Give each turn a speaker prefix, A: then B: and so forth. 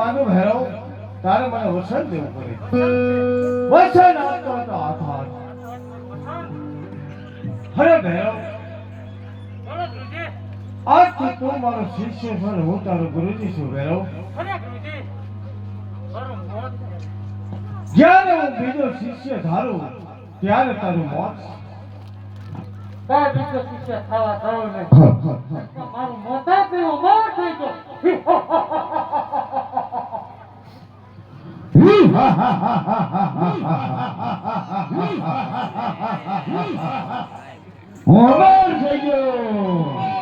A: માનું ભેરવ તારે મને વસન દેવું પડે વસન આપતો હતો આભાર હરે ભેરવ આજથી તું મારો શિષ્ય છે અને હું તારો ગુરુજી છું ભેરવ જ્યારે હું બીજો શિષ્ય ધારું ત્યારે તારું મોત
B: તારે બીજો શિષ્ય થવા થયો ને મારું મોટા પીવું મોત થઈ ગયો
A: મોબાઈલ થઈ ગયો